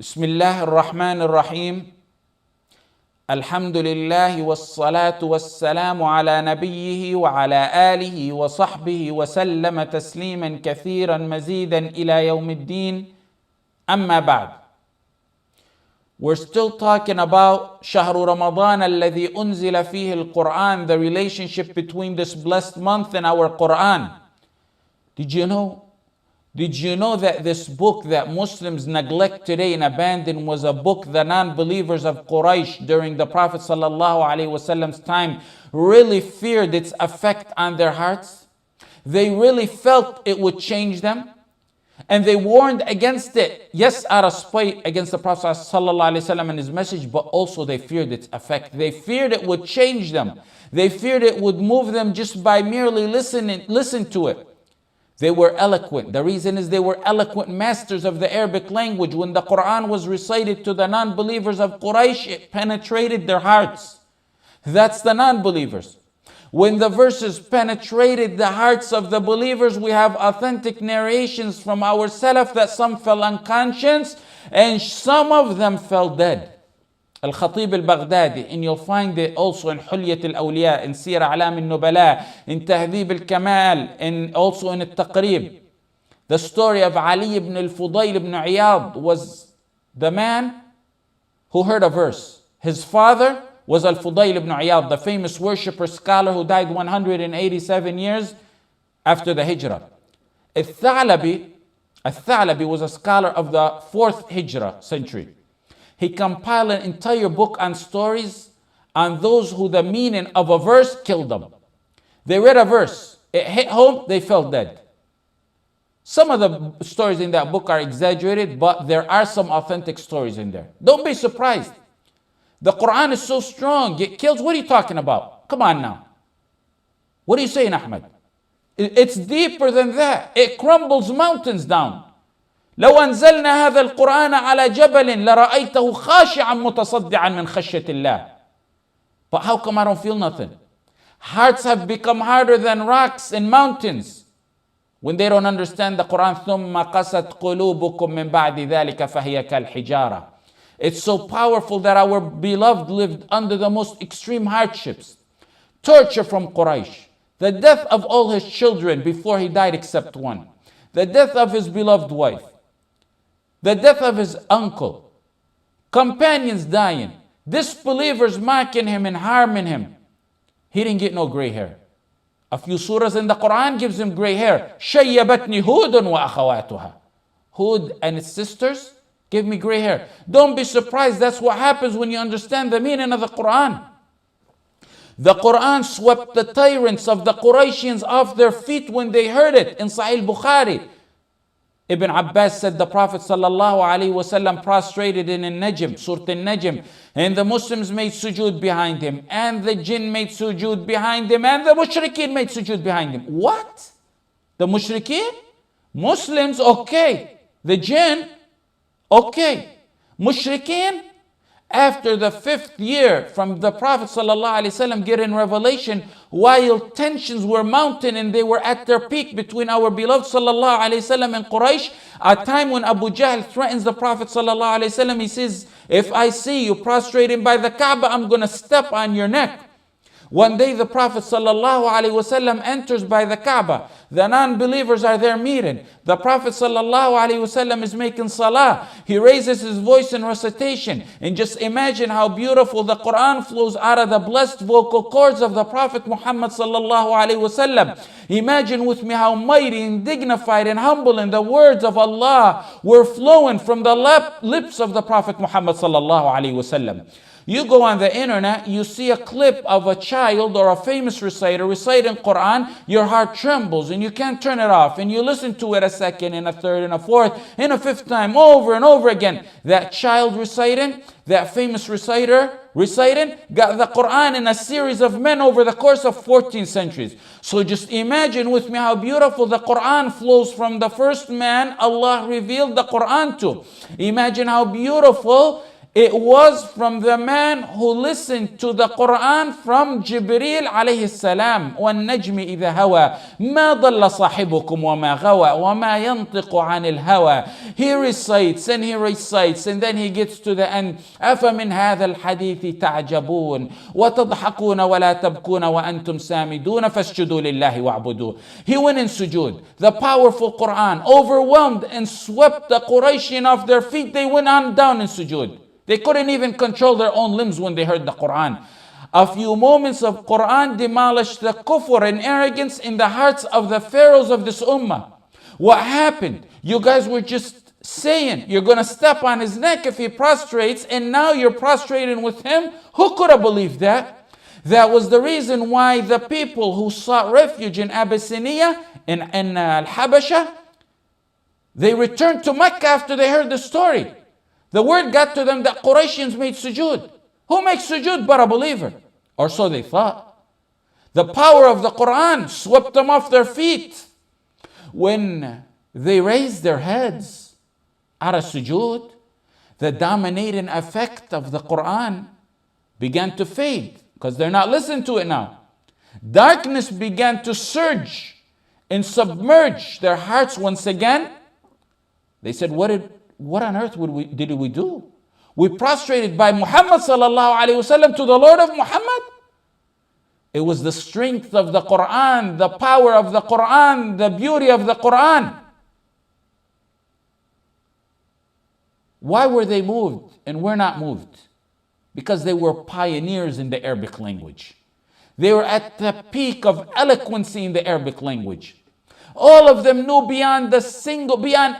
بسم الله الرحمن الرحيم الحمد لله والصلاة والسلام على نبيه وعلى آله وصحبه وسلم تسليما كثيرا مزيدا إلى يوم الدين أما بعد. We're still talking about شهر رمضان الذي أنزل فيه القرآن, the relationship between this blessed month and our Quran. Did you know that this book that Muslims neglect today and abandon was a book the non-believers of Quraysh during the Prophet ﷺ's time really feared its effect on their hearts? They really felt it would change them, and they warned against it. Yes, out of spite against the Prophet ﷺ and his message, but also they feared its effect. They feared it would change them. They feared it would move them just by merely listen to it. They were eloquent. The reason is they were eloquent masters of the Arabic language. When the Quran was recited to the non-believers of Quraysh, it penetrated their hearts. That's the non-believers. When the verses penetrated the hearts of the believers, we have authentic narrations from our Salaf that some fell unconscious and some of them fell dead. Al-Khatib al-Baghdadi, and you'll find it also in Hulyat al-Awliya, in Sir A'lam al-Nubala, in Tahdhib al-Kamal, and also in al-Taqrib. The story of Ali ibn al-Fudayl ibn Iyad was the man who heard a verse. His father was al-Fudayl ibn Iyad, the famous worshipper scholar who died 187 years after the Hijrah. Al-Thalabi was a scholar of the 4th Hijrah century. He compiled an entire book on stories on those who the meaning of a verse killed them. They read a verse, it hit home, they fell dead. Some of the stories in that book are exaggerated, but there are some authentic stories in there. Don't be surprised. The Quran is so strong, it kills. What are you talking about? Come on now. What are you saying, Ahmad? It's deeper than that. It crumbles mountains down. لو أنزلنا هذا القرآن على جبل لرأيته خاشعا متصدعا من خشية الله. But how come I don't feel nothing? Hearts have become harder than rocks and mountains when they don't understand the Quran. ثم قست قلوبكم من بعد ذلك فهي كالحجارة. It's so powerful that our beloved lived under the most extreme hardships. Torture from Quraysh. The death of all his children before he died except one. The death of his beloved wife. The death of his uncle, companions dying, disbelievers mocking him and harming him. He didn't get no gray hair. A few surahs in the Quran gives him gray hair. شَيَّبَتْنِي هُودٌ وَأَخَوَاتُهَا. Hud and his sisters give me gray hair. Don't be surprised, that's what happens when you understand the meaning of the Quran. The Quran swept the tyrants of the Qurayshians off their feet when they heard it. In Sahih Bukhari, Ibn Abbas said the Prophet ﷺ prostrated in Al-Najm, Surah Al-Najm, and the Muslims made sujood behind him, and the jinn made sujood behind him, and the mushrikeen made sujood behind him. What? The mushrikeen? Muslims, okay. The jinn, okay. Mushrikeen? After the 5th year from the Prophet ﷺ getting revelation, while tensions were mounting and they were at their peak between our beloved ﷺ and Quraysh, a time when Abu Jahl threatens the Prophet ﷺ, he says, if I see you prostrating by the Kaaba, I'm going to step on your neck. One day the Prophet ﷺ enters by the Kaaba. The non-believers are there meeting. The Prophet ﷺ is making salah. He raises his voice in recitation. And just imagine how beautiful the Quran flows out of the blessed vocal cords of the Prophet Muhammad ﷺ. Imagine with me how mighty and dignified and humble and the words of Allah were flowing from the lips of the Prophet Muhammad ﷺ. You go on the internet, you see a clip of a child or a famous reciter reciting Quran, your heart trembles and you can't turn it off, and you listen to it a second and a third and a fourth and a fifth time over and over again. That child reciting, that famous reciter reciting, got the Quran in a series of men over the course of 14 centuries. So just imagine with me how beautiful the Quran flows from the first man Allah revealed the Quran to. Imagine how beautiful It was from the man who listened to the Quran from Jibril alayhi salam. وَالنَّجْمِ إِذَا هَوَى مَا ضَلَّ صَاحِبُكُمْ وَمَا غَوَى وَمَا يَنطِقُ عَنِ الْهَوَى. He recites and he recites and then he gets to the end. أَفَمِنْ هَذَا الْحَدِيثِ تَعْجَبُونَ وَتَضْحَكُونَ وَلَا تَبْكُونَ وَأَنْتُمْ سَامِدُونَ فَاسْجُدُوا لِلَّهِ وَاعْبُدُوهُ. He went in sujood. The powerful Quran overwhelmed and swept the Qurayshin off their feet. They went on down in sujood. They couldn't even control their own limbs when they heard the Quran. A few moments of Quran demolished the kufr and arrogance in the hearts of the pharaohs of this ummah. What happened? You guys were just saying you're going to step on his neck if he prostrates, and now you're prostrating with him. Who could have believed that? That was the reason why the people who sought refuge in Abyssinia, in Al-Habasha, they returned to Mecca after they heard the story. The word got to them that Qurayshins made sujood. Who makes sujood but a believer? Or so they thought. The power of the Quran swept them off their feet. When they raised their heads out of sujood, the dominating effect of the Quran began to fade because they're not listening to it now. Darkness began to surge and submerge their hearts once again. They said, what on earth did we do? We prostrated by Muhammad sallallahu alaihi wasallam to the Lord of Muhammad. It was the strength of the Quran, the power of the Quran, the beauty of the Quran. Why were they moved and we're not moved? Because they were pioneers in the Arabic language. They were at the peak of eloquency in the Arabic language. All of them knew beyond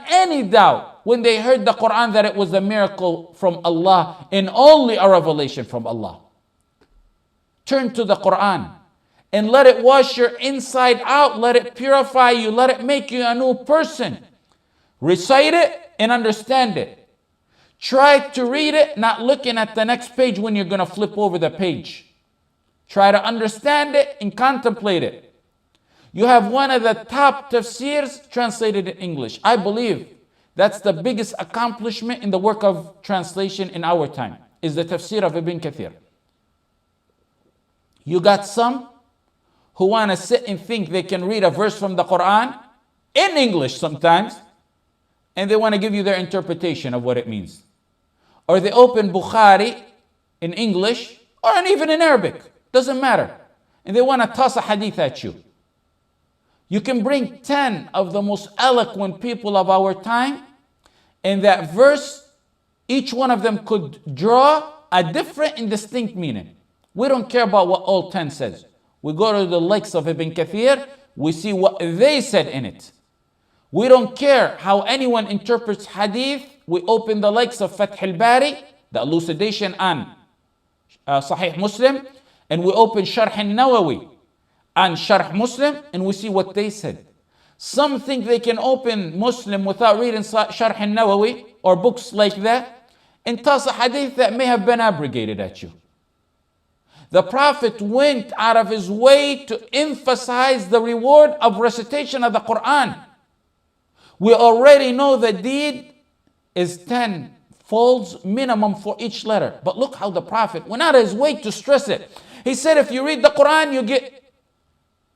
any doubt when they heard the Quran that it was a miracle from Allah and only a revelation from Allah. Turn to the Quran and let it wash your inside out. Let it purify you. Let it make you a new person. Recite it and understand it. Try to read it, not looking at the next page when you're going to flip over the page. Try to understand it and contemplate it. You have one of the top tafsirs translated in English. I believe that's the biggest accomplishment in the work of translation in our time, is the tafsir of Ibn Kathir. You got some who want to sit and think they can read a verse from the Quran in English sometimes, and they want to give you their interpretation of what it means. Or they open Bukhari in English, or even in Arabic, doesn't matter, and they want to toss a hadith at you. You can bring 10 of the most eloquent people of our time, and that verse, each one of them could draw a different and distinct meaning. We don't care about what all 10 says. We go to the likes of Ibn Kathir, we see what they said in it. We don't care how anyone interprets hadith. We open the likes of Fath al-Bari, the elucidation on Sahih Muslim, and we open Sharh al-Nawawi and Sharh Muslim, and we see what they said. Some think they can open Muslim without reading Sharh al-Nawawi or books like that and toss a hadith that may have been abrogated at you. The Prophet went out of his way to emphasize the reward of recitation of the Quran. We already know the deed is 10 folds minimum for each letter. But look how the Prophet went out of his way to stress it. He said if you read the Quran, you get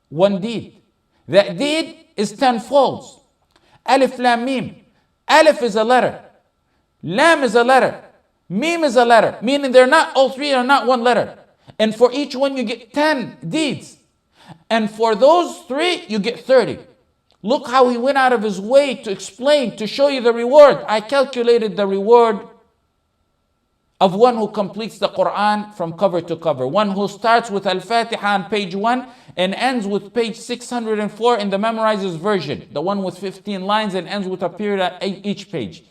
one deed. That deed is 10 folds. Alif, Lam, Mim. Alif is a letter. Lam is a letter. Mim is a letter. Meaning all three are not one letter. And for each one you get 10 deeds. And for those three you get 30. Look how he went out of his way to explain, to show you the reward. I calculated the reward of one who completes the Quran from cover to cover. One who starts with Al-Fatiha on page 1 and ends with page 604 in the memorizes version. The one with 15 lines and ends with a period at each page.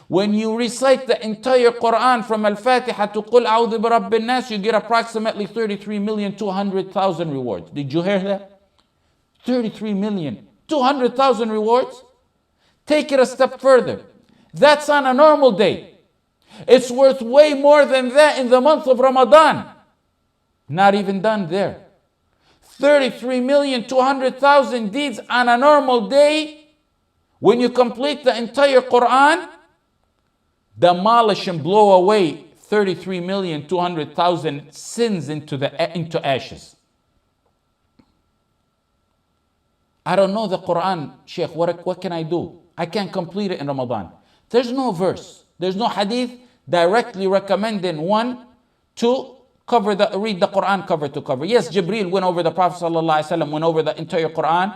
When you recite the entire Quran from Al-Fatiha to Qul A'udhu bi Rabbin Nas, you get approximately 33,200,000 rewards. Did you hear that? 33,200,000 rewards? Take it a step further. That's on a normal day. It's worth way more than that in the month of Ramadan. Not even done there. 33,200,000 deeds on a normal day. When you complete the entire Quran, demolish and blow away 33,200,000 sins into ashes. I don't know the Quran, Sheikh. What can I do? I can't complete it in Ramadan. There's no verse. There's no hadith directly recommending one to read the Quran cover to cover. Yes, Jibril went over the Prophet ﷺ, went over the entire Quran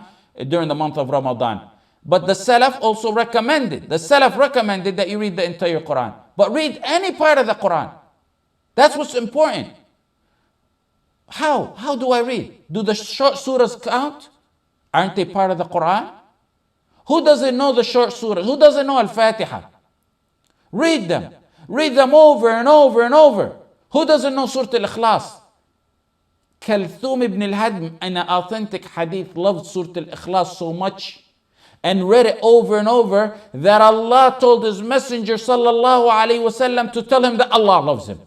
during the month of Ramadan. But the Salaf also recommended. The Salaf recommended that you read the entire Quran. But read any part of the Quran. That's what's important. How? How do I read? Do the short surahs count? Aren't they part of the Quran? Who doesn't know the short surahs? Who doesn't know Al-Fatiha? Read them. Read them over and over and over. Who doesn't know Surah Al-Ikhlas? Kalthum ibn al-Hadm in an authentic hadith loved Surah Al-Ikhlas so much and read it over and over that Allah told His Messenger sallallahu alaihi wasallam to tell him that Allah loves him.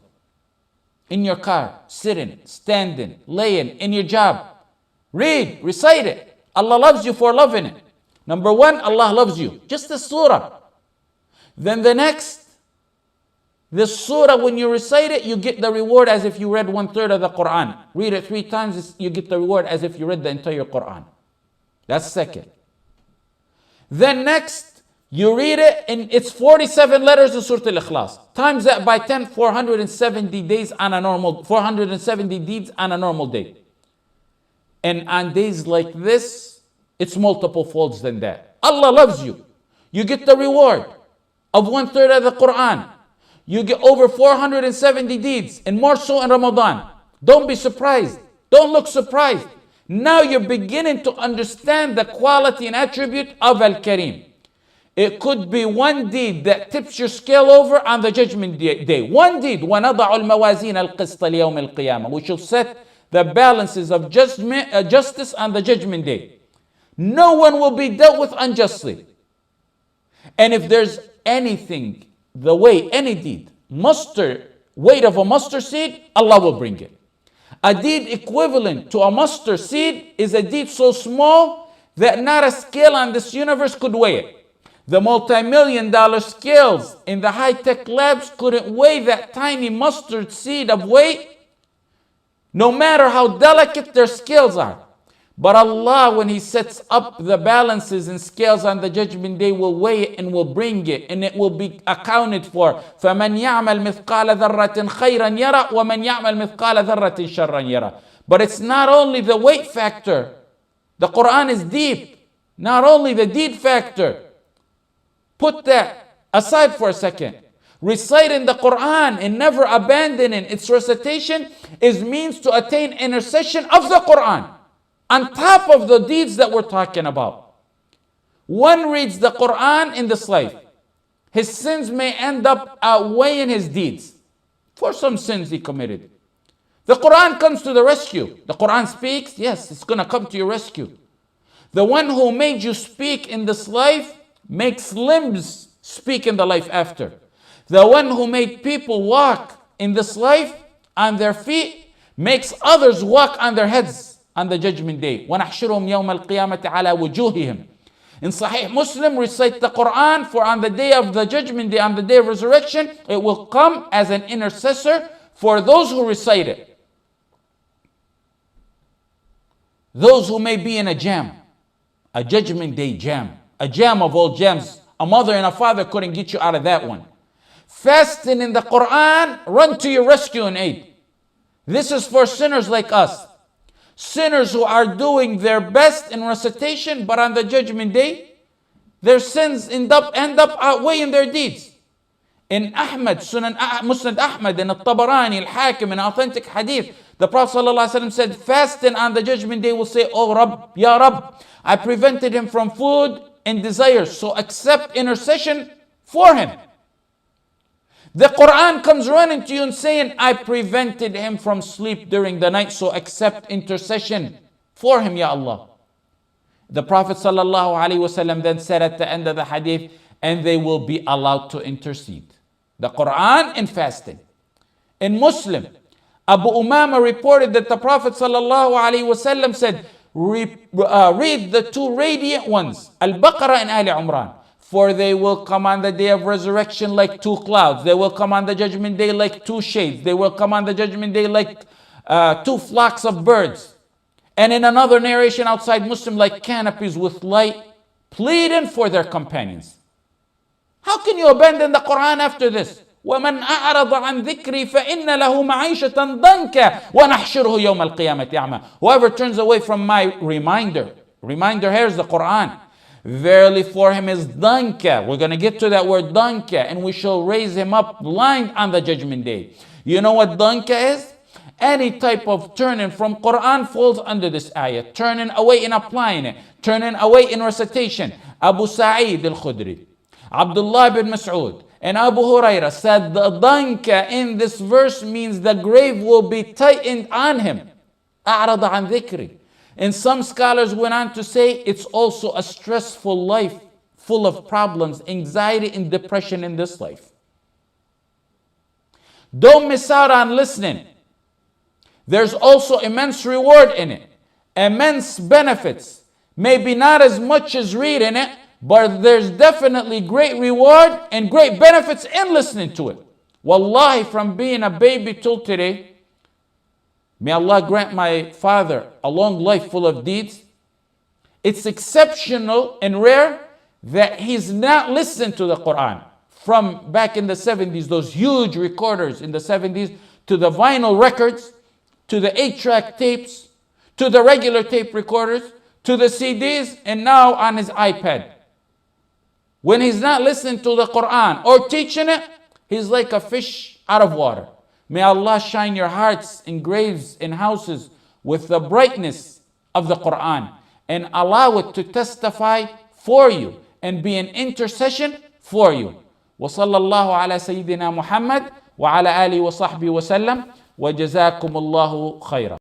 In your car, sitting, standing, laying, in your job. Read, recite it. Allah loves you for loving it. Number one, Allah loves you. Just the surah. Then the next, the surah, when you recite it, you get the reward as if you read 1/3 of the Quran. Read it 3 times, you get the reward as if you read the entire Quran. That's second. Then next, you read it, and it's 47 letters in Surah Al-Ikhlas. Times that by 10, 470 days on a normal, 470 deeds on a normal day. And on days like this, it's multiple folds than that. Allah loves you. You get the reward of 1/3 of the Quran. You get over 470 deeds, and more so in Ramadan. Don't be surprised. Don't look surprised. Now you're beginning to understand the quality and attribute of Al-Karim. It could be one deed that tips your scale over on the judgment day. One deed. وَنَضَعُ الْمَوَازِينَ الْقِسْطَ لِيَوْمِ الْقِيَامَةِ. We shall set the balances of justice on the judgment day. No one will be dealt with unjustly. And if there's anything, the way, any deed, weight of a mustard seed, Allah will bring it. A deed equivalent to a mustard seed is a deed so small that not a scale on this universe could weigh it. The multi-million-dollar scales in the high-tech labs couldn't weigh that tiny mustard seed of weight, no matter how delicate their scales are. But Allah, when He sets up the balances and scales on the judgment day, will weigh it and will bring it, and it will be accounted for. فَمَنْ يَعْمَلْ مِثْقَالَ ذَرَّةٍ خَيْرًا يَرَى وَمَنْ يَعْمَلْ مِثْقَالَ ذَرَّةٍ شَرًّا يَرَى. But it's not only the weight factor. The Quran is deep. Not only the deed factor. Put that aside for a second. Reciting the Quran and never abandoning its recitation is means to attain intercession of the Quran. On top of the deeds that we're talking about. One reads the Quran in this life. His sins may end up outweighing his deeds for some sins he committed. The Quran comes to the rescue. The Quran speaks, yes, it's going to come to your rescue. The one who made you speak in this life makes limbs speak in the life after. The one who made people walk in this life on their feet makes others walk on their heads on the judgment day. وَنَحْشُرُهُمْ يَوْمَ الْقِيَامَةِ عَلَى وُجُوهِهِمْ. In Sahih Muslim, recite the Quran, for on the day of the judgment day, on the day of resurrection, it will come as an intercessor for those who recite it. Those who may be in a jam, a judgment day jam, a jam of all jams. A mother and a father couldn't get you out of that one. Fasting in the Quran, run to your rescue and aid. This is for sinners like us. Sinners who are doing their best in recitation, but on the judgment day, their sins end up outweighing their deeds. In Ahmad, Musnad Ahmad, in Al-Tabarani, Al-Hakim, in authentic hadith, the Prophet ﷺ said, fasting on the judgment day will say, Oh Rabb, Ya Rabb, I prevented him from food and desires, so accept intercession for him. The Quran comes running to you and saying, I prevented him from sleep during the night, so accept intercession for him, Ya Allah. The Prophet ﷺ then said at the end of the hadith, and they will be allowed to intercede. The Quran and fasting. In Muslim, Abu Umama reported that the Prophet ﷺ said, read the two radiant ones, Al-Baqarah and Ali Imran. For they will come on the day of resurrection like two clouds. They will come on the judgment day like two shades. They will come on the judgment day like two flocks of birds. And in another narration outside Muslim, like canopies with light, pleading for their companions. How can you abandon the Quran after this? وَمَنْ أَعْرَضَ عَنْ ذِكْرِي فَإِنَّ لَهُ مَعِيشَةً ضَنْكَ وَنَحْشُرُهُ يَوْمَ الْقِيَامَةِ أَعْمَى. Whoever turns away from my reminder here is the Quran. Verily for him is danka. We're going to get to that word danka, and we shall raise him up blind on the judgment day. You know what danka is? Any type of turning from Quran falls under this ayah. Turning away in applying it. Turning away in recitation. Abu Sa'id al-Khudri, Abdullah bin Mas'ud, and Abu Huraira said the danka in this verse means the grave will be tightened on him. أعرض عن ذكري. And some scholars went on to say it's also a stressful life full of problems, anxiety and depression in this life. Don't miss out on listening. There's also immense reward in it, immense benefits. Maybe not as much as reading it, but there's definitely great reward and great benefits in listening to it. Wallahi, from being a baby till today, may Allah grant my father a long life full of deeds. It's exceptional and rare that he's not listened to the Quran. From back in the 70s, those huge recorders in the 70s, to the vinyl records, to the 8-track tapes, to the regular tape recorders, to the CDs, and now on his iPad. When he's not listening to the Quran or teaching it, he's like a fish out of water. May Allah shine your hearts and graves and houses with the brightness of the Quran and allow it to testify for you and be an intercession for you. وصلى الله على سيدنا محمد وعلى آله وصحبه وسلم وجزاكم الله خيرا.